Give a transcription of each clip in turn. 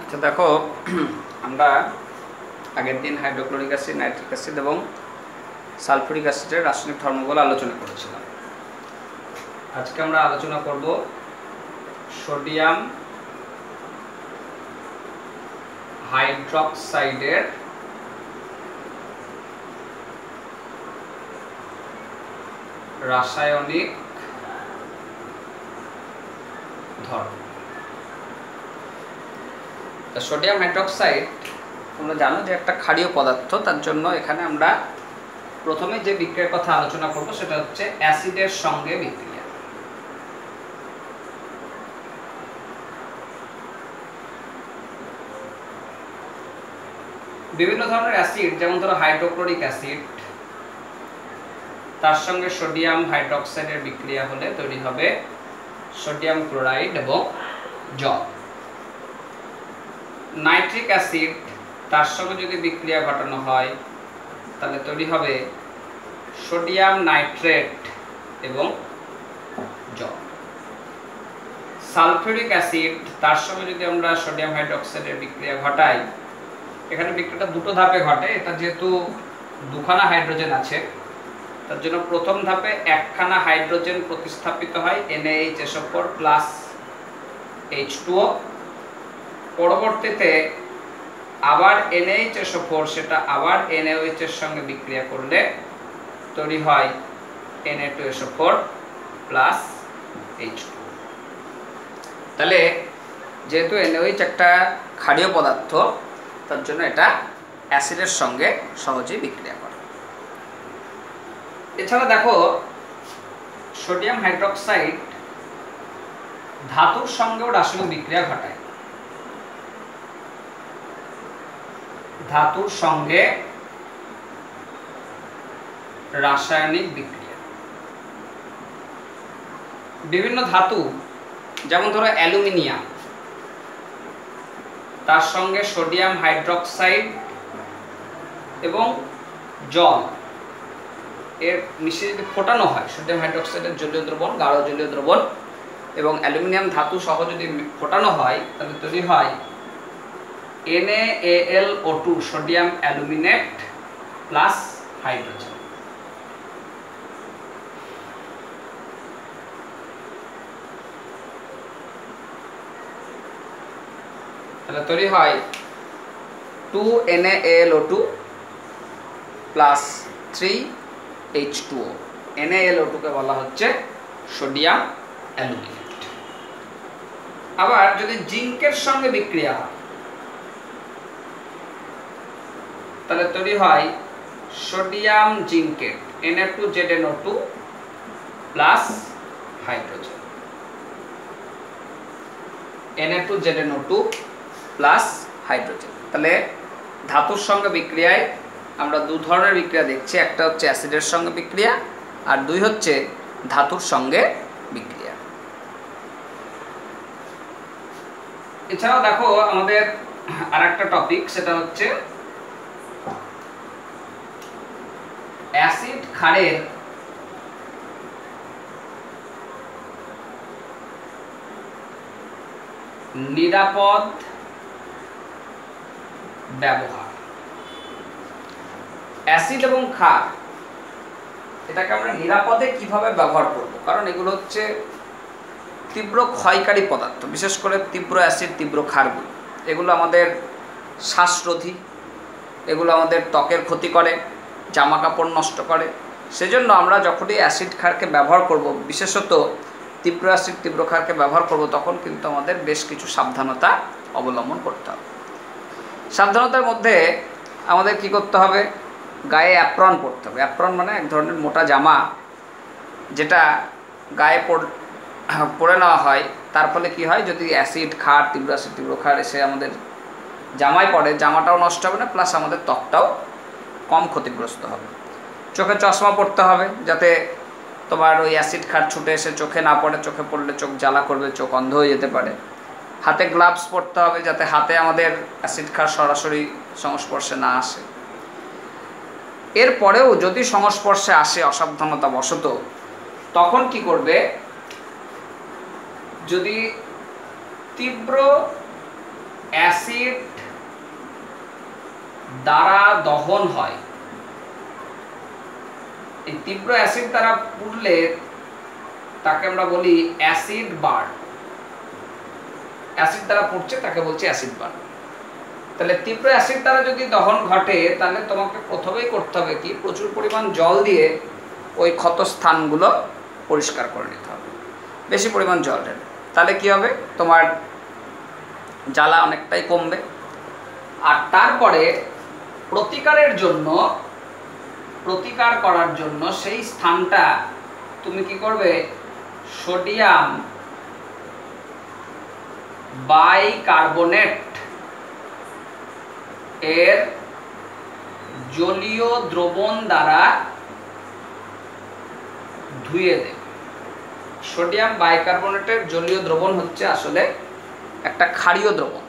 আচ্ছা দেখো, আমরা আগের দিন হাইড্রোক্লোরিক অ্যাসিড, নাইট্রিক অ্যাসিড এবং সালফিউরিক অ্যাসিডের রাসায়নিক ধর্মগুলো আলোচনা করেছিলাম। আজকে আমরা আলোচনা করব সোডিয়াম হাইড্রক্সাইডের রাসায়নিক ধর্ম। সোডিয়াম হাইড্রক্সাইড তোমরা জানো যে একটা ক্ষারীয় পদার্থ, তার জন্য এখানে আমরা প্রথমে যে বিক্রিয়ার কথা আলোচনা করব সেটা হচ্ছে অ্যাসিডের সঙ্গে বিক্রিয়া। বিভিন্ন ধরনের অ্যাসিড, যেমন ধরো হাইড্রোক্লোরিক অ্যাসিড, তার সঙ্গে সোডিয়াম হাইড্রক্সাইডের বিক্রিয়া হলে তৈরি হবে সোডিয়াম ক্লোরাইড এবং জল। নাইট্রিক অ্যাসিড, তার সঙ্গে যদি বিক্রিয়া ঘটানো হয় তাহলে তৈরি হবে সোডিয়াম নাইট্রেট এবং জল। সালফিউরিক অ্যাসিড, তার সঙ্গে যদি আমরা সোডিয়াম হাইড্রক্সাইডের বিক্রিয়া ঘটাই, এখানে বিক্রিয়াটা দুটো ধাপে ঘটে। এটা যেহেতু দুখানা হাইড্রোজেন আছে, তার জন্য প্রথম ধাপে একখানা হাইড্রোজেন প্রতিস্থাপিত হয় NaHSO4 প্লাস H2O। পরবর্তীতে আবার NaHSO4 সেটা আবার NaOH এর সঙ্গে বিক্রিয়া করলে তৈরি হয় Na2SO4 প্লাস H2। তাহলে যেহেতু NaOH একটা ক্ষারীয় পদার্থ, তার জন্য এটা অ্যাসিডের সঙ্গে সহজেই বিক্রিয়া করে। এছাড়া দেখো, সোডিয়াম হাইড্রক্সাইড ধাতুর সঙ্গেও রাসায়নিক বিক্রিয়া ঘটায়। ধাতুর সঙ্গে রাসায়নিক বিক্রিয়া বিভিন্ন ধাতু, যেমন ধরো অ্যালুমিনিয়াম, তার সঙ্গে সোডিয়াম হাইড্রক্সাইড এবং জল এর মিশিয়ে যদি ফোটানো হয়, সোডিয়াম হাইড্রক্সাইডের জলীয় দ্রবণ, গাঢ় জলীয় দ্রবণ এবং অ্যালুমিনিয়াম ধাতু সহ যদি ফোটানো হয় তাহলে তৈরি হয় NaAlO2 sodium aluminate plus hydrogen. তাহলে তৈরি হয় 2NaAlO2 প্লাস 3H2O। NaAlO2 কে বলা হচ্ছে সোডিয়াম অ্যালুমিনেট। আবার যদি জিঙ্কের সঙ্গে বিক্রিয়া হয় তাহলে তৈরি হয় sodium জিঙ্কেট Na2ZnO2 plus hydrogen. Na2ZnO2 plus hydrogen. তাহলে ধাতুর সঙ্গে বিক্রিয়ায় আমরা দু ধরনের বিক্রিয়া দেখছি, একটা হচ্ছে অ্যাসিডের সঙ্গে বিক্রিয়া আর দুই হচ্ছে ধাতুর সঙ্গে বিক্রিয়া। এছাড়াও দেখো আমাদের আরেকটা টপিক, সেটা হচ্ছে অ্যাসিড ক্ষারের নিরাপদ ব্যবহার। অ্যাসিড এবং ক্ষার এটাকে আমরা নিরাপদে কিভাবে ব্যবহার করব, কারণ এগুলো হচ্ছে তীব্র ক্ষয়কারী পদার্থ, বিশেষ করে তীব্র অ্যাসিড, তীব্র ক্ষারগুলো। এগুলো আমাদের শ্বাসরোধী, এগুলো আমাদের ত্বকের ক্ষতি করে, জামা কাপড় নষ্ট করে। সেজন্য আমরা যখনই অ্যাসিড ক্ষারকে ব্যবহার করব, বিশেষত তীব্র অ্যাসিড তীব্র ক্ষারকে ব্যবহার করব, তখন কিন্তু আমাদের বেশ কিছু সাবধানতা অবলম্বন করতে হবে। সাবধানতার মধ্যে আমাদের কি করতে হবে? গায়ে অ্যাপ্রন পরতে হবে। অ্যাপ্রন মানে এক ধরনের মোটা জামা, যেটা গায়ে পরে নেওয়া হয়। তার ফলে কি হয়, যদি অ্যাসিড ক্ষার, তীব্র অ্যাসিড তীব্র ক্ষার এসে আমাদের জামায় পড়ে, জামাটাও নষ্ট হবে না, প্লাস আমাদের ত্বকটাও কম ক্ষতিগ্রস্ত হবে। চোখে চশমা পরতে হবে, যাতে তোমার ওই অ্যাসিড ক্ষার ছুটে এসে চোখে না পড়ে। চোখে পড়লে চোখ জ্বালা করবে, চোখ অন্ধ হয়ে যেতে পারে। হাতে গ্লাভস পরতে হবে, যাতে হাতে আমাদের অ্যাসিড ক্ষার সরাসরি সংস্পর্শে না আসে। এরপরেও যদি সংস্পর্শে আসে অসাবধানতা বশত, তখন কি করবে? যদি তীব্র অ্যাসিড দ্বারা দহন হয়, এই তীব্র অ্যাসিড দ্বারা পুড়লে তাকে আমরা বলি অ্যাসিড বার্ন। অ্যাসিড দ্বারা পুড়ছে তাকে বলছি অ্যাসিড বার্ন। তাহলে তীব্র অ্যাসিড দ্বারা যদি দহন ঘটে তাহলে তোমাকে প্রথমেই করতে হবে কি, প্রচুর পরিমাণ জল দিয়ে ওই ক্ষত স্থানগুলো পরিষ্কার করে নিতে হবে, বেশি পরিমাণ জল ঢেলে। তাহলে কি হবে, তোমার জ্বালা অনেকটাই কমবে। আর তারপরে প্রতিকার করার জন্য সেই স্থানটা তুমি কি করবে, সোডিয়াম বাইকার্বনেট এর জলীয় দ্রবণ দ্বারা ধুয়ে দেবে। সোডিয়াম বাইকার্বনেটের জলীয় দ্রবণ হচ্ছে আসলে একটা ক্ষারীয় দ্রবণ।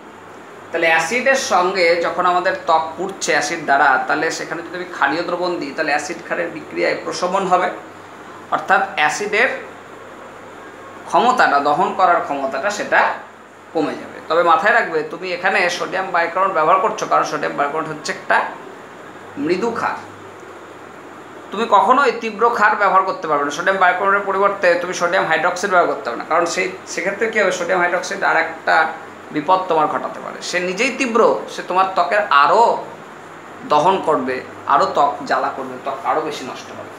তাহলে অ্যাসিডের সঙ্গে যখন আমাদের ত্বক পুড়ছে অ্যাসিড দ্বারা, তাহলে সেখানে যদি আমি ক্ষারীয় দ্রবণ দিই তাহলে অ্যাসিড ক্ষারের বিক্রিয়ায় প্রশমন হবে, অর্থাৎ অ্যাসিডের ক্ষমতাটা, দহন করার ক্ষমতাটা সেটা কমে যাবে। তবে মাথায় রাখবে তুমি এখানে সোডিয়াম বাইকার্বনেট ব্যবহার করছো, কারণ সোডিয়াম বাইকার্বনেট হচ্ছে একটা মৃদু ক্ষার। তুমি কখনোই তীব্র ক্ষার ব্যবহার করতে পারবে না। সোডিয়াম বাইকার্বনেটের পরিবর্তে তুমি সোডিয়াম হাইড্রক্সাইড ব্যবহার করতে পারবে না, কারণ সেক্ষেত্রে কী হবে, সোডিয়াম হাইড্রক্সাইড আর একটা বিপদ তোমার ঘটাতে পারে। সে নিজেই তীব্র, সে তোমার ত্বকের আরও দহন করবে, আরও ত্বক জ্বালা করবে, ত্বক আরও বেশি নষ্ট হবে।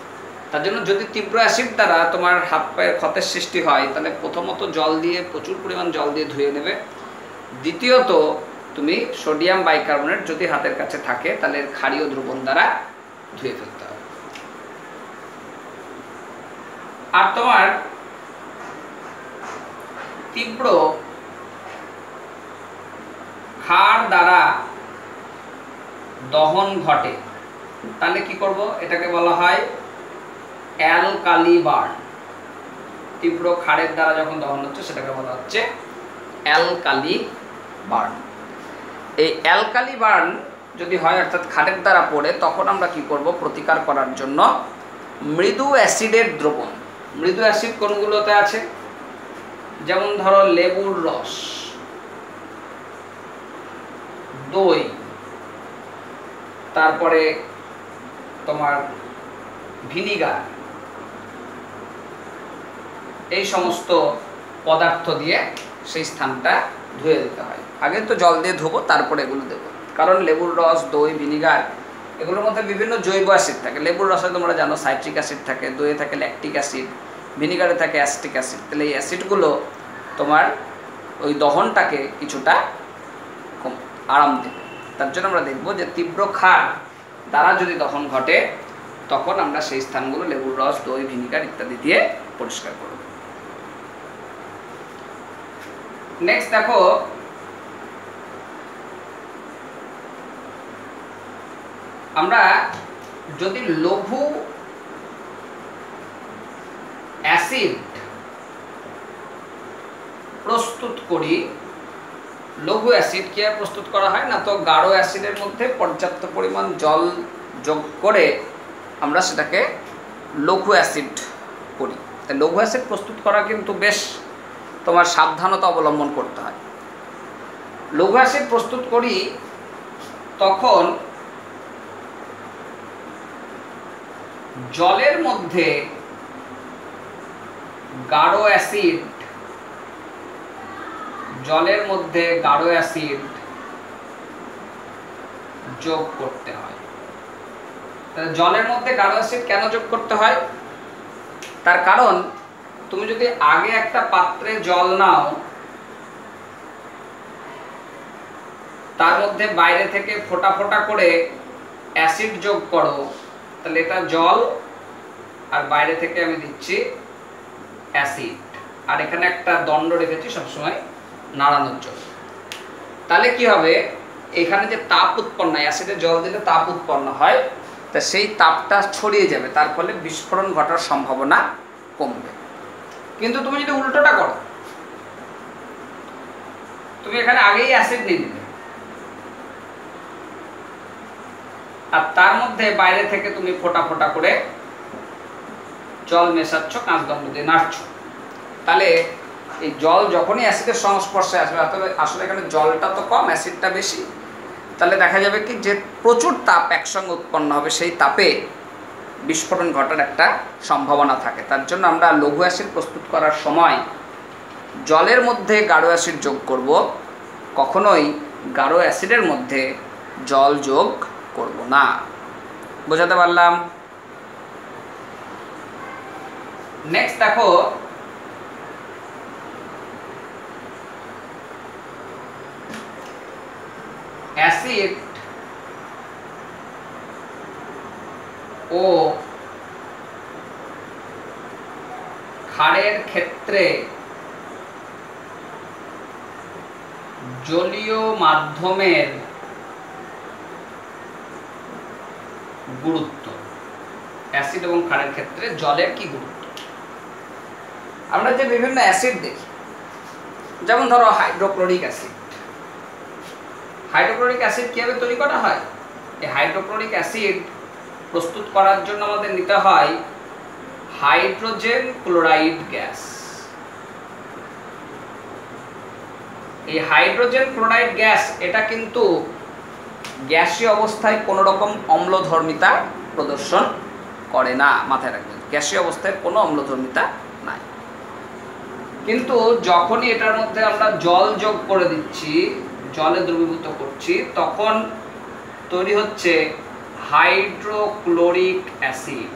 তার জন্য যদি তীব্র অ্যাসিড দ্বারা তোমার হাত পায়ের ক্ষতের সৃষ্টি হয় তাহলে প্রথমত জল দিয়ে, প্রচুর পরিমাণ জল দিয়ে ধুয়ে নেবে। দ্বিতীয়ত তুমি সোডিয়াম বাইকার্বনেট যদি হাতের কাছে থাকে তাহলে ক্ষারীয় দ্রবণ দ্বারা ধুয়ে ফেলতে হবে। আর তোমার তীব্র ক্ষার দ্বারা দহন ঘটে তাহলে কি করব, এটাকে বলা হয় অ্যালকালি বার্ন। তীব্র ক্ষারের দ্বারা যখন দহন হচ্ছে সেটাকে বলা হচ্ছে অ্যালকালি বার্ন। এই অ্যালকালি বার্ন যদি হয়, অর্থাৎ ক্ষারের দ্বারা পড়ে, তখন আমরা কি করব, প্রতিকার করার জন্য মৃদু অ্যাসিডের দ্রবণ। মৃদু অ্যাসিড কোনগুলোতে আছে, যেমন ধরো লেবুর রস, দই, তারপরে তোমার ভিনিগার, এই সমস্ত পদার্থ দিয়ে সেই স্থানটা ধুয়ে দিতে হয়। আগে তো জল দিয়ে ধোবো, তারপরে এগুলো দেবো, কারণ লেবুর রস, দই, ভিনিগার এগুলোর মধ্যে বিভিন্ন জৈব অ্যাসিড থাকে। লেবুর রসে তোমরা জানো সাইট্রিক অ্যাসিড থাকে, দইয়ে থাকে ল্যাকটিক অ্যাসিড, ভিনিগারে থাকে অ্যাসিটিক অ্যাসিড। তাহলে এই অ্যাসিডগুলো তোমার ওই দহনটাকে কিছুটা আরাম দেবে। তার জন্য আমরা দেখব যে তীব্র ক্ষার দ্বারা যদি দহন ঘটে তখন আমরা সেই স্থানগুলো লেবুর রস, দই, ভিনিগার ইত্যাদি দিয়ে পরিষ্কার করব। নেক্সট দেখো, আমরা যদি লঘু অ্যাসিড প্রস্তুত করি, লঘু অ্যাসিড কি আর প্রস্তুত করা হয় না, তো গাঢ় অ্যাসিডের মধ্যে পর্যাপ্ত পরিমাণ জল যোগ করে আমরা সেটাকে লঘু অ্যাসিড করি। তাই লঘু অ্যাসিড প্রস্তুত করা কিন্তু বেশ তোমার সাবধানতা অবলম্বন করতে হয়। লঘু অ্যাসিড প্রস্তুত করি তখন জলের মধ্যে গাঢ় অ্যাসিড যোগ করতে হয়। তাহলে জলের মধ্যে গাঢ় অ্যাসিড কেন যোগ করতে হয়, তার কারণ তুমি যদি আগে একটা পাত্রে জল নাও, তার মধ্যে বাইরে থেকে ফোঁটা ফোঁটা করে অ্যাসিড যোগ করো, তাহলে এটা জল আর বাইরে থেকে আমি দিচ্ছি অ্যাসিড, আর এখানে একটা দণ্ড রেখেছি সবসময় নাড়ানোর জন্য। তাহলে কি হবে, এখানে যে তাপ উৎপন্ন হয়, অ্যাসিডে জল দিলে তাপ উৎপন্ন হয়, তা সেই তাপটা ছড়িয়ে যাবে, তার ফলে বিস্ফোরণ ঘটার সম্ভাবনা কমবে। কিন্তু তুমি যদি উল্টোটা করো, তুমি এখানে আগেই অ্যাসিড দিয়ে দিবে আর তার মধ্যে বাইরে থেকে তুমি ফোঁটা ফোঁটা করে জল মেশাচ্ছ, কাঁচদণ্ড দিয়ে নাড়ছ, তাহলে এই জল যখনই অ্যাসিডের সংস্পর্শে আসবে, আসলে এখানে জলটা তো কম, অ্যাসিডটা বেশি, তাহলে দেখা যাবে কি যে প্রচুর তাপ একসঙ্গে উৎপন্ন হবে, সেই তাপে বিস্ফোরণ ঘটার একটা সম্ভাবনা থাকে। তার জন্য আমরা লঘু অ্যাসিড প্রস্তুত করার সময় জলের মধ্যে গাঢ় অ্যাসিড যোগ করব, কখনোই গাঢ় অ্যাসিডের মধ্যে জল যোগ করব না। বোঝাতে পারলাম? নেক্সট দেখো, অ্যাসিড ও ক্ষারের ক্ষেত্রে জলীয় মাধ্যমের গুরুত্ব। অ্যাসিড এবং ক্ষারের ক্ষেত্রে জলের কি গুরুত্ব? আমরা যে বিভিন্ন অ্যাসিড দেখি, যেমন ধরো হাইড্রোক্লোরিক অ্যাসিড। হাইড্রোক্লোরিক অ্যাসিড কিভাবে তৈরি করা হয়? এই হাইড্রোক্লোরিক অ্যাসিড প্রস্তুত করার জন্য আমাদের নিতে হয় হাইড্রোজেন ক্লোরাইড গ্যাস। এই হাইড্রোজেন ক্লোরাইড গ্যাস এটা কিন্তু গ্যাসীয় অবস্থায় কোনো রকম অম্লধর্মিতা প্রদর্শন করে না, মাথায় রাখবেন। গ্যাসীয় অবস্থায় কোনো অম্লধর্মিতা নাই, কিন্তু যখনই এটার মধ্যে আমরা জল যোগ করে দিচ্ছি, জলে দ্রবীভূত করছি, তখন তৈরি হচ্ছে হাইড্রোক্লোরিক অ্যাসিড।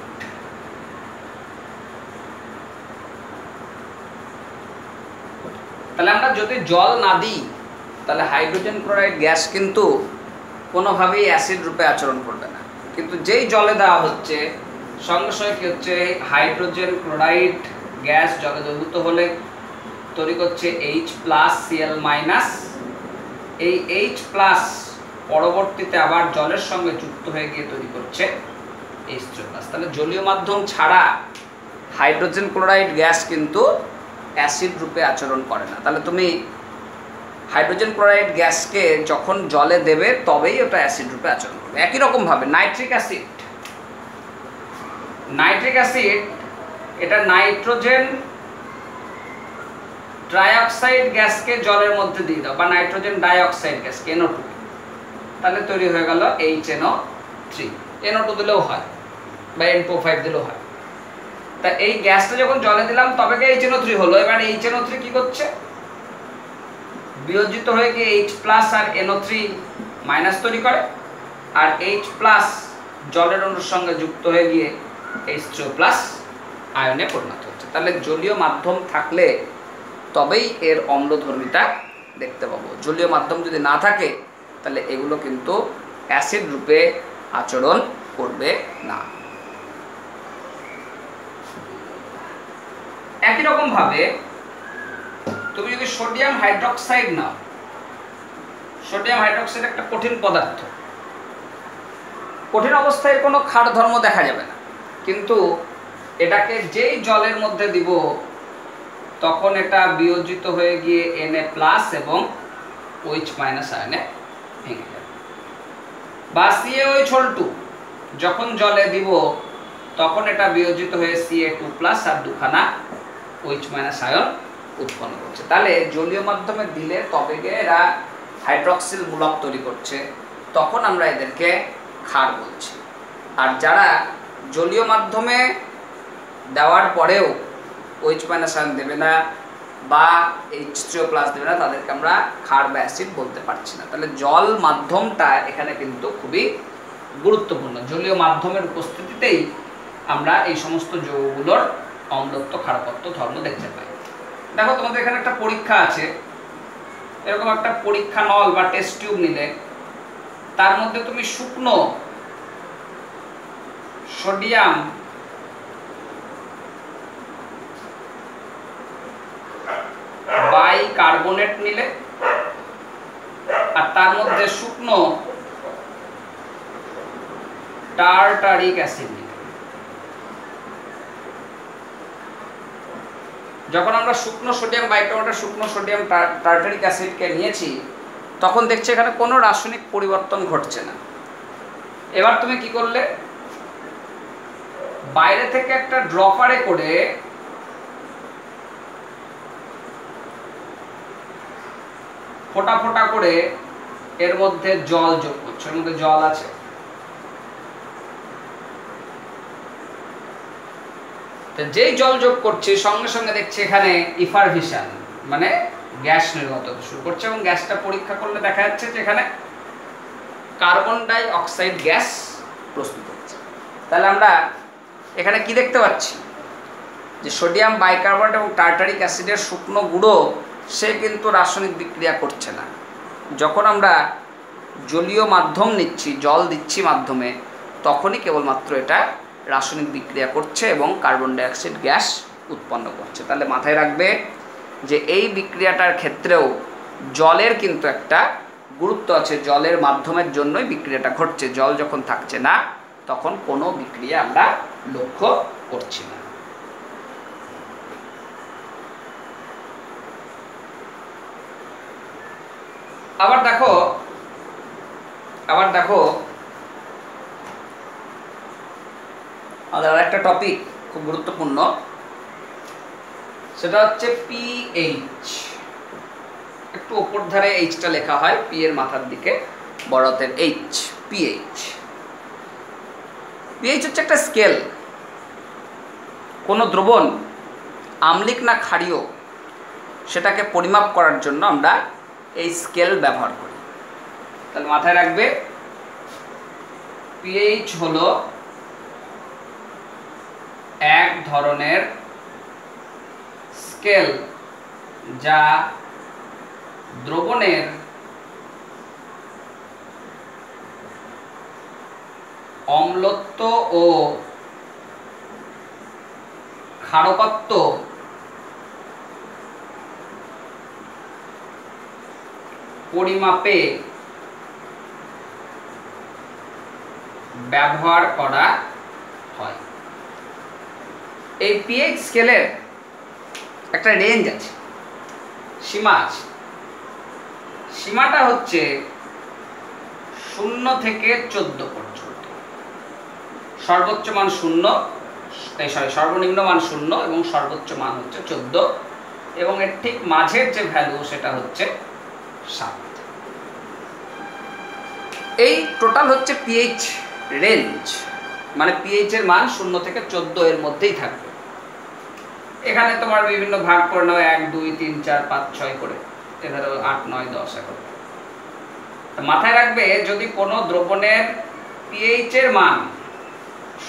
তাহলে আমরা যদি জল না দিই, তাহলে হাইড্রোজেন ক্লোরাইড গ্যাস কিন্তু কোনোভাবেই অ্যাসিড রূপে আচরণ করবে না। কিন্তু যেই জলে দেওয়া হচ্ছে, সঙ্গে সঙ্গে কি হচ্ছে, হাইড্রোজেন ক্লোরাইড গ্যাস জলে দ্রবীভূত হলে তৈরি করছে H+Cl-। এই H+ পরবর্তীতে আবার জলের সঙ্গে যুক্ত হয়ে গিয়ে তৈরি করছে H3+। তাহলে জলীয় মাধ্যম ছাড়া হাইড্রোজেন ক্লোরাইড গ্যাস কিন্তু অ্যাসিড রূপে আচরণ করে না। তাহলে তুমি হাইড্রোজেন ক্লোরাইড গ্যাসকে যখন জলে দেবে, তবেই ওটা অ্যাসিড রূপে আচরণ করবে। একই রকমভাবে নাইট্রিক অ্যাসিড, এটা নাইট্রোজেন ট্রাইঅক্সাইড গ্যাসকে জলের মধ্যে দিয়ে দাও, বা নাইট্রোজেন ডাইঅক্সাইড গ্যাসকে NO2, তাহলে তৈরি হয়ে গেল HNO3। NO2 দিলেও হয়, বা N2O5 দিলেও হয়। তা এই গ্যাসটা যখন জলে দিলাম, তবে কি HNO3 হলো। এবার HNO3 কি করছে? বিয়োজিত হয়ে গিয়ে H+ আর NO3- তৈরি করে, আর H+ জলের অণুর সঙ্গে যুক্ত হয়ে গিয়ে H3+ আয়নে পরিণত হচ্ছে। তাহলে জলীয় মাধ্যম থাকলে তবেই এর অম্লধর্মিতা দেখতে পাবো। জলীয় মাধ্যম যদি না থাকে, তাহলে এগুলো কিন্তু অ্যাসিড রূপে আচরণ করবে না। একই রকম ভাবে তুমি যদি সোডিয়াম হাইড্রোক্সাইড নাও, সোডিয়াম হাইড্রোক্সাইড একটা কঠিন পদার্থ। কঠিন অবস্থায় কোনো ক্ষার ধর্ম দেখা যাবে না, কিন্তু এটাকে যেই জলের মধ্যে দিব, তখন এটা বিয়োজিত হয়ে গিয়ে Na+ এবং OH- আয়নে ভেঙে যাবে। বা CaOH2 যখন জলে দিব, তখন এটা বিয়োজিত হয়ে Ca2+ আর দুখানা OH- আয়ন উৎপন্ন করছে। তাহলে জলীয় মাধ্যমে দিলে তবে গিয়ে এরা হাইড্রক্সিল মূলক তৈরি করছে, তখন আমরা এদেরকে ক্ষার বলছি। আর যারা জলীয় মাধ্যমে দেওয়ার পরেও OH- আয়ন দেবে না বা H3+ দেবে না, তাদেরকে আমরা ক্ষার বা অ্যাসিড বলতে পারছি না। তাহলে জল মাধ্যমটা এখানে কিন্তু খুবই গুরুত্বপূর্ণ। জলীয় মাধ্যমের উপস্থিতিতেই আমরা এই সমস্ত যৌগগুলোর অম্লত্ব, ক্ষারকত্ব ধর্ম দেখতে পাই। দেখো, তোমাদের এখানে একটা পরীক্ষা আছে, এরকম একটা পরীক্ষা নল বা টেস্ট টিউব নিলে, তার মধ্যে তুমি শুকনো সোডিয়াম বাইকার্বনেট নিলে, আর তার মধ্যে শুকনো টার্টারিক অ্যাসিড নিলে। যখন আমরা শুকনো সোডিয়াম বাইকার্বনেট, শুকনো সোডিয়াম টার্টারিক অ্যাসিডকে নিয়েছি, তখন দেখছি এখানে কোনো রাসায়নিক পরিবর্তন ঘটছে না। এবার তুমি কি করলে, বাইরে থেকে একটা ড্রপারে করে ফোঁটা ফোঁটা করে এর মধ্যে জল যোগ করছো, এর মধ্যে জল আছে, যেই জল যোগ করছি সঙ্গে সঙ্গে দেখছি এখানে ইফারভিশন মানে গ্যাস নির্গত হতে শুরু করছে, এবং গ্যাসটা পরীক্ষা করলে দেখা যাচ্ছে যে এখানে কার্বন ডাই অক্সাইড গ্যাস প্রস্তুত হচ্ছে। তাহলে আমরা এখানে কি দেখতে পাচ্ছি যে সোডিয়াম বাইকার্বনেট এবং টার্টারিক অ্যাসিডের শুকনো গুঁড়ো সে কিন্তু রাসায়নিক বিক্রিয়া করছে না। যখন আমরা জলীয় মাধ্যম নিচ্ছি, জল দিচ্ছি মাধ্যমে, তখনই কেবলমাত্র এটা রাসায়নিক বিক্রিয়া করছে এবং কার্বন ডাইঅক্সাইড গ্যাস উৎপন্ন করছে। তাহলে মাথায় রাখবে যে এই বিক্রিয়াটার ক্ষেত্রেও জলের কিন্তু একটা গুরুত্ব আছে, জলের মাধ্যমের জন্যই বিক্রিয়াটা ঘটছে। জল যখন থাকছে না তখন কোনো বিক্রিয়া আমরা লক্ষ্য করছি না। আবার দেখো আমাদের আরেকটা টপিক খুব গুরুত্বপূর্ণ, সেটা হচ্ছে পিএইচ। একটু উপর ধারে এইচটা লেখা হয়, পি এর মাথার দিকে বড় হাতের এইচ, পিএইচ। পিএইচ হচ্ছে একটা স্কেল। কোনো দ্রবণ আম্লিক না ক্ষারীয় সেটাকে পরিমাপ করার জন্য আমরা এই স্কেল ব্যবহার করি। তাহলে মাথায় রাখবে পিএইচ হলো এক ধরনের স্কেল যা দ্রবণের অম্লত্ব ও ক্ষারকত্ব পরিমাপে ব্যবহার করা হয়। এই পিএইচ স্কেলের একটা রেঞ্জ আছে, সীমা আছে। সীমাটা হচ্ছে 0 থেকে 14 পর্যন্ত। সর্বোচ্চ মান 0, সর্বনিম্ন মান 0 এবং সর্বোচ্চ মান হচ্ছে 14, এবং এর ঠিক মাঝের যে ভ্যালু সেটা হচ্ছে 7। এই টোটাল হচ্ছে পিএইচ রেঞ্জ, মানে পিএইচ এর মান 0 থেকে 14 এর মধ্যেই থাকবে। এখানে তোমার বিভিন্ন ভাগ করে নাও, 1 2 3 4 5 6 করে, এখানে 8 9 10 এখন। মাথায় রাখবে যদি কোনো দ্রবণের পিএইচ এর মান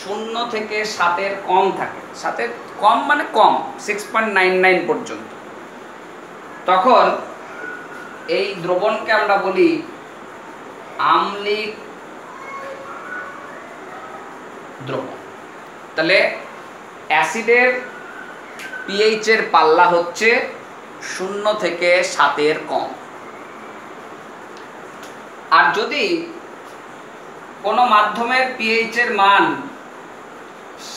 0 থেকে 7 এর কম থাকে, 7 এর কম মানে কম 6.99 পর্যন্ত, তখন এই দ্রবণকে আমরা বলি আম্লিক দ্রবণ। তাহলে অ্যাসিডের পিএইচ এর পাল্লা হচ্ছে 0 থেকে 7 এর কম। আর যদি কোনো মাধ্যমের পিএইচ এর মান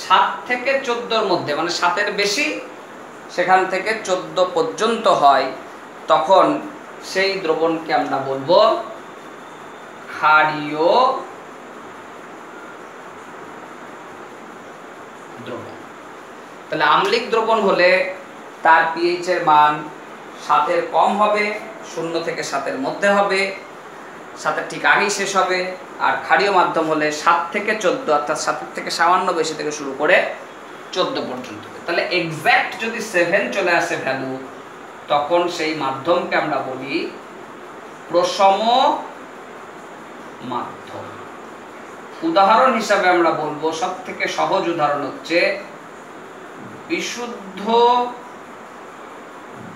7 থেকে 14 এর মধ্যে, মানে 7 এর বেশি, সেখান থেকে 14 পর্যন্ত হয়, তখন সেই দ্রবণকে আমরা বলবো ক্ষারীয় দ্রবণ। তাহলে আম্লিক দ্রবণ হলে তার পিএইচ এর মান 7 এর কম হবে, 0 থেকে 7 এর মধ্যে হবে, 7 এর ঠিক আগেই শেষ হবে। আর ক্ষারীয় মাধ্যম হলে 7 থেকে 14, অর্থাৎ 7 থেকে সামান্য বেশি থেকে শুরু করে 14 পর্যন্ত। তাহলে এক্স্যাক্ট যদি 7 চলে আসে ভ্যালু, তখন সেই মাধ্যমকে আমরা বলি প্রশম মাধ্যম। উদাহরণ হিসাবে আমরা বলবো, সব থেকে সহজ উদাহরণ হচ্ছে বিশুদ্ধ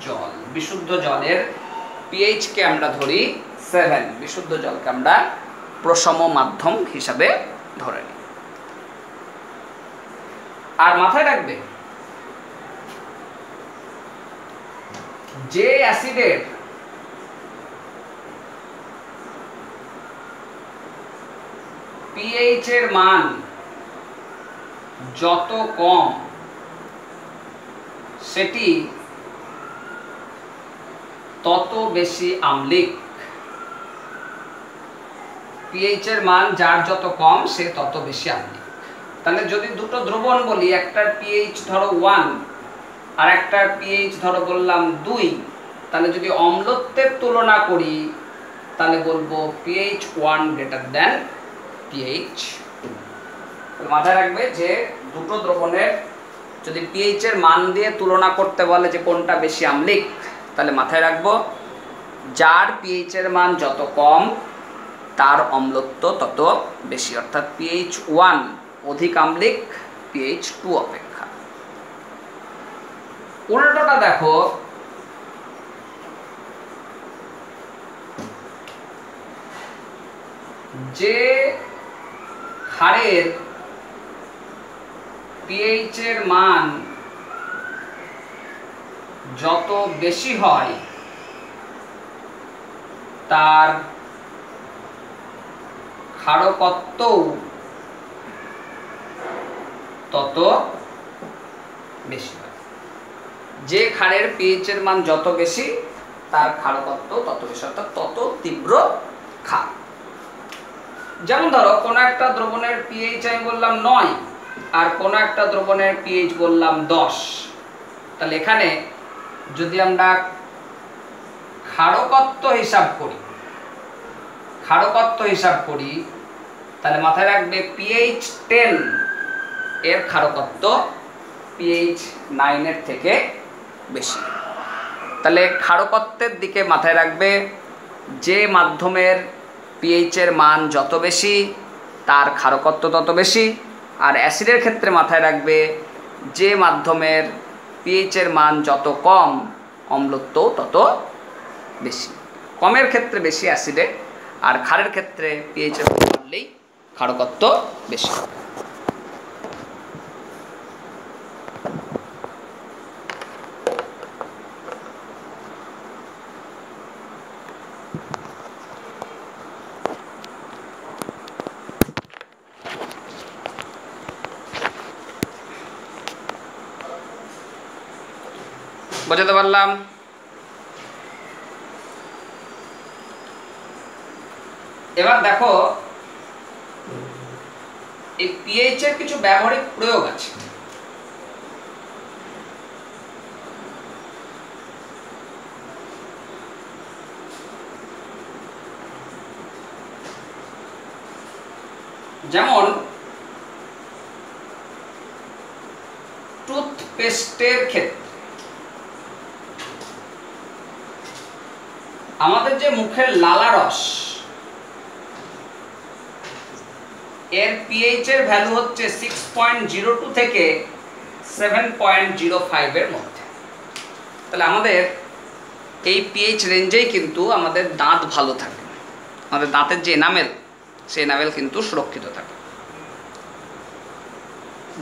জল। বিশুদ্ধ জলের পিএইচ কে আমরা ধরি 7, বিশুদ্ধ জলকে আমরা প্রশম মাধ্যম হিসাবে ধরে নিই। আর মাথায় রাখবে যে অ্যাসিডের পিএইচ এর মান যত কম, সেটি তত বেশি আম্লিক। পিএইচ এর মান যার যত কম সে তত বেশি আম্লিক। তাহলে যদি দুটো দ্রবণ বলি, একটার পিএইচ ধরো 1 আর একটার পিএইচ ধরো বললাম 2, তাহলে যদি অম্লত্বের তুলনা করি তাহলে বলবো pH 1 গ্রেটার দ্যান pH 2। মাথায় রাখবে যে দুটো দ্রবণের যদি pH এর মান দিয়ে তুলনা করতে বলে যে কোনটা বেশি আম্লিক, তাহলে মাথায় রাখবো যার pH এর মান যত কম তার অম্লত্ব তত বেশি, অর্থাৎ pH 1 অধিক আম্লিক pH 2 অপেক্ষা। উল্টোটা দেখো, যে ক্ষারের pH এর মান যত বেশি হয় তার ক্ষারকত্ব তত বেশি হয়। যে ক্ষারের pH এর মান যত বেশি তার ক্ষারকত্ব তত বেশি, অর্থাৎ তত তীব্র ক্ষার। যেমন ধরো কোনো একটা দ্রবণের pH আমি বললাম 9 আর কোনো একটা দ্রবণের pH বললাম 10, তাহলে এখানে যদি আমরা ক্ষারকত্ব হিসাব করি তাহলে মাথায় রাখবে pH 10 এর ক্ষারকত্ব pH 9 এর থেকে বেশি। তাহলে ক্ষারকত্বের দিকে মাথায় রাখবে যে মাধ্যমের pH এর মান যত বেশি তার ক্ষারকত্ব তত বেশি, আর অ্যাসিডের ক্ষেত্রে মাথায় রাখবে যে মাধ্যমের pH এর মান যত কম অম্লত্বও তত বেশি। কমের ক্ষেত্রে বেশি অ্যাসিডে, আর ক্ষারের ক্ষেত্রে pH এর মান বাড়লেই ক্ষারকত্ব বেশি। বোঝাতে পারলাম? এবার দেখো এই pH এর কিছু ব্যবহারিক প্রয়োগ আছে। যেমন টুথপেস্টের ক্ষেত্রে আমাদের যে মুখের লালারস এর pH এর ভ্যালু হচ্ছে 6.02 থেকে 7.05 এর মধ্যে। তাহলে আমাদের এই pH রেঞ্জেই কিন্তু আমাদের দাঁত ভালো থাকে, আমাদের দাঁতের যে এনামেল সেই এনামেল কিন্তু সুরক্ষিত থাকে।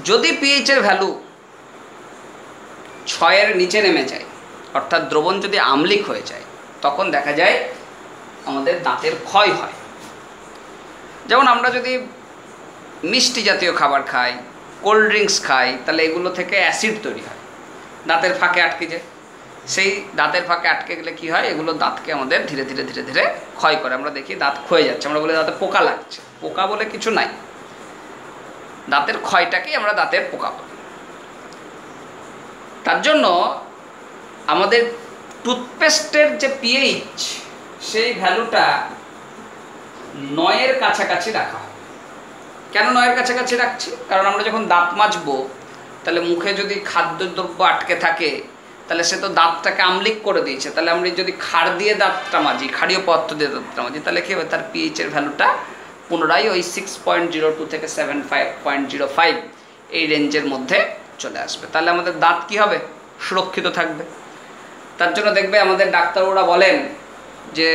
যদি pH এর ভ্যালু 6 এর নিচে নেমে যায়, অর্থাৎ দ্রবণ যদি আম্লিক হয়ে যায়, তখন দেখা যায় আমাদের দাঁতের ক্ষয় হয়। যেমন আমরা যদি মিষ্টি জাতীয় খাবার খাই, কোল্ড ড্রিঙ্কস খাই, তাহলে এগুলো থেকে অ্যাসিড তৈরি হয়, দাঁতের ফাঁকে আটকে যায়। সেই দাঁতের ফাঁকে আটকে গেলে কি হয়, এগুলো দাঁতকে আমাদের ধীরে ধীরে ধীরে ধীরে ক্ষয় করে। আমরা দেখি দাঁত ক্ষয়ে যাচ্ছে, আমরা বলি দাঁতে পোকা লাগছে। পোকা বলে কিছু নাই, দাঁতের ক্ষয়টাকেই আমরা দাঁতের পোকা বলি। তার জন্য আমাদের টুথপেস্টের যে pH সেই ভ্যালুটা 9 এর কাছাকাছি রাখা হয়। কেন 9 এর কাছাকাছি রাখছি? কারণ আমরা যখন দাঁত মাজবো তাহলে মুখে যদি খাদ্যদ্রব্য আটকে থাকে তাহলে সে তো দাঁতটাকে আম্লিক করে দিয়েছে। তাহলে আমরা যদি ক্ষার দিয়ে দাঁতটা মাজি, ক্ষারীয় পদার্থ দিয়ে দাঁতটা মাজি, তাহলে কী হবে, তার pH এর ভ্যালুটা পুনরায় ওই 6.02 থেকে 7.05 এই রেঞ্জের মধ্যে চলে আসবে। তাহলে আমাদের দাঁত কি হবে, সুরক্ষিত থাকবে। তার জন্য দেখবে আমাদের ডাক্তাররা বলেন যে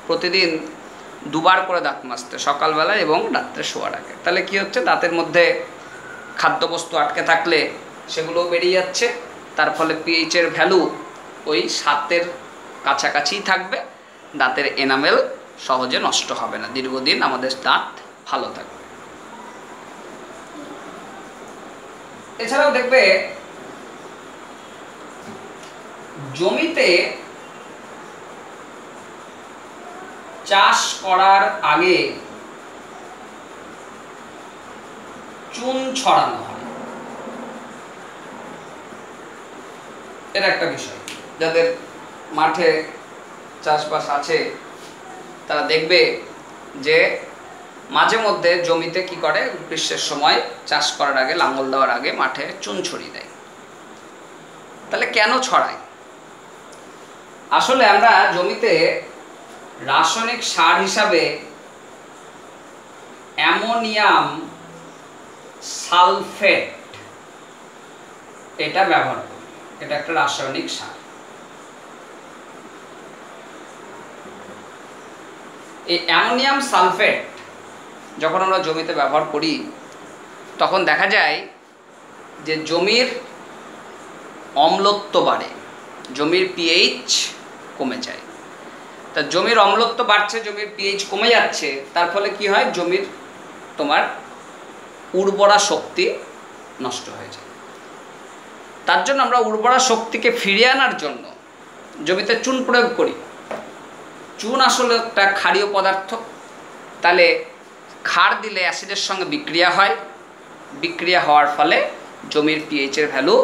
প্রতিদিন 2 বার করে দাঁত মাজতে, সকালবেলা এবং রাত্রে শোয়ার আগে। তাহলে কি হচ্ছে, দাঁতের মধ্যে খাদ্যবস্তু আটকে থাকলে সেগুলোও বেরিয়ে যাচ্ছে, তার ফলে pH এর ভ্যালু ওই 7 এর কাছাকাছিই থাকবে। দাঁতের এনামেল সহজে নষ্ট হবে না, দীর্ঘদিন আমাদের দাঁত ভালো থাকবে। এছাড়াও দেখবে জমিতে চাষ করার আগে চুন ছড়ানো হয়। এটা একটা বিষয়, যাদের মাঠে চাষবাস আছে তারা দেখবে যে মাঝে মধ্যে জমিতে কি করে, গ্রীষ্মের সময় চাষ করার আগে, লাঙল দেওয়ার আগে মাঠে চুন ছড়িয়ে দেয়। তাহলে কেন ছড়ায়? আসলে আমরা জমিতে রাসায়নিক সার হিসাবে অ্যামোনিয়াম সালফেট এটা ব্যবহার করি। এটা একটা রাসায়নিক সার। এই অ্যামোনিয়াম সালফেট যখন আমরা জমিতে ব্যবহার করি তখন দেখা যায় যে জমির অম্লত্ব বাড়ে, জমির পিএইচ কমে যায়। তা জমির অম্লত্ব বাড়ছে, জমির পিএইচ কমে যাচ্ছে, তার ফলে কি হয়, জমির তোমার উর্বরা শক্তি নষ্ট হয়ে যায়। তার জন্য আমরা উর্বরা শক্তিকে ফিরিয়ে আনার জন্য জমিতে চুন প্রয়োগ করি। চুন আসলে একটা ক্ষারীয় পদার্থ, তাহলে ক্ষার দিলে অ্যাসিডের সঙ্গে বিক্রিয়া হয়, বিক্রিয়া হওয়ার ফলে জমির পিএইচের ভ্যালু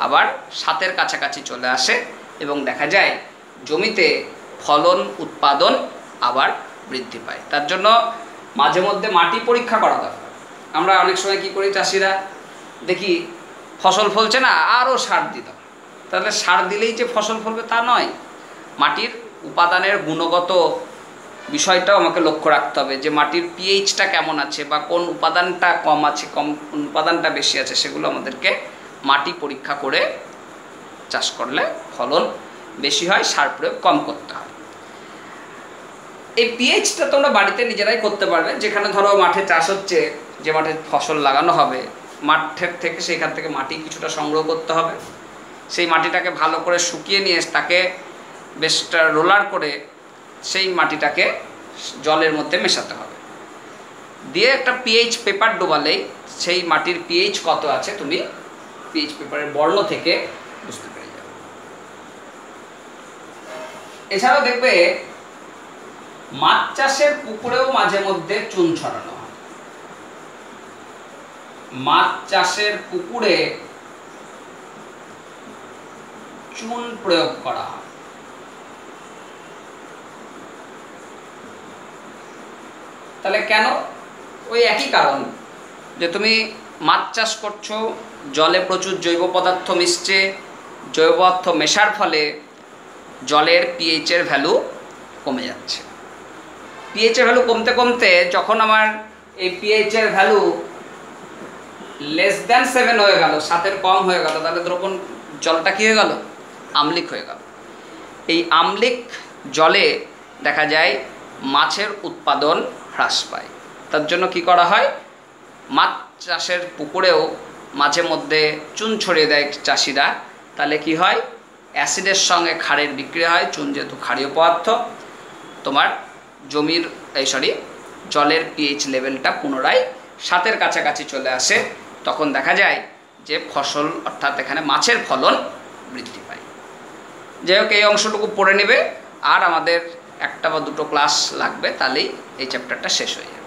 আবার 7-এর কাছাকাছি চলে আসে এবং দেখা যায় জমিতে ফলন উৎপাদন আবার বৃদ্ধি পায়। তার জন্য মাঝে মধ্যে মাটি পরীক্ষা করা দরকার। আমরা অনেক সময় কী করি, চাষিরা দেখি ফসল ফলছে না, আরও সার দিতাম। তাহলে সার দিলেই যে ফসল ফলবে তা নয়, মাটির উপাদানের গুণগত বিষয়টাও আমাকে লক্ষ্য রাখতে হবে, যে মাটির পিএইচটা কেমন আছে বা কোন উপাদানটা কম আছে, কোন উপাদানটা বেশি আছে, সেগুলো আমাদেরকে মাটি পরীক্ষা করে চাষ করলে ফলন বেশি হয়, সার প্রয়োগ কম করতে হয়। এই পিএইচটা তোমরা বাড়িতে নিজেরাই করতে পারবে। যেখানে ধরো মাঠে চাষ হচ্ছে, যে মাঠে ফসল লাগানো হবে, মাঠের থেকে সেইখান থেকে মাটি কিছুটা সংগ্রহ করতে হবে। সেই মাটিটাকে ভালো করে শুকিয়ে নিয়ে তাকে বেশ রোলার করে সেই মাটিটাকে জলের মধ্যে মেশাতে হবে, দিয়ে একটা পিএইচ পেপার ডোবালেই সেই মাটির পিএইচ কত আছে তুমি পিএইচ পেপারের বর্ণ থেকে বুঝতে পেরে যাবে। এছাড়াও দেখবে মাছ চাষের পুকুরেও মাঝে মধ্যে চুন ছড়ানো হয়। মাছ চাষের পুকুরে চুন প্রয়োগ করা হয়। তাহলে কেন? ওই একই কারণ, যে তুমি মাছ চাষ করছো, জলে প্রচুর জৈব পদার্থ মিশছে, জৈব পদার্থ মেশার ফলে জলের পিএইচের ভ্যালু কমে যাচ্ছে। পিএইচের ভ্যালু কমতে কমতে যখন আমার এই পিএইচের ভ্যালু <7 হয়ে গেল, 7-এর কম হয়ে গেল, তাহলে দ্রবণ জলটা কী হয়ে গেল? আম্লিক হয়ে গেল। এই আম্লিক জলে দেখা যায় মাছের উৎপাদন হ্রাস পায়। তার জন্য কি করা হয়, মাছ চাষের পুকুরেও মাঝে মধ্যে চুন ছড়িয়ে দেয় চাষিরা। তাহলে কি হয়, অ্যাসিডের সঙ্গে ক্ষারের বিক্রিয়া হয়। চুন যেহেতু ক্ষারীয় পদার্থ, তোমার জমির জলের পিএইচ লেভেলটা পুনরায় 7-এর কাছাকাছি চলে আসে। তখন দেখা যায় যে ফসল, অর্থাৎ এখানে মাছের ফলন বৃদ্ধি পায়। যাই হোক, এই অংশটুকু পড়ে নেবে, আর আমাদের 1 বা 2 ক্লাস লাগবে, তাহলেই এই চ্যাপ্টারটা শেষ হয়ে যাবে।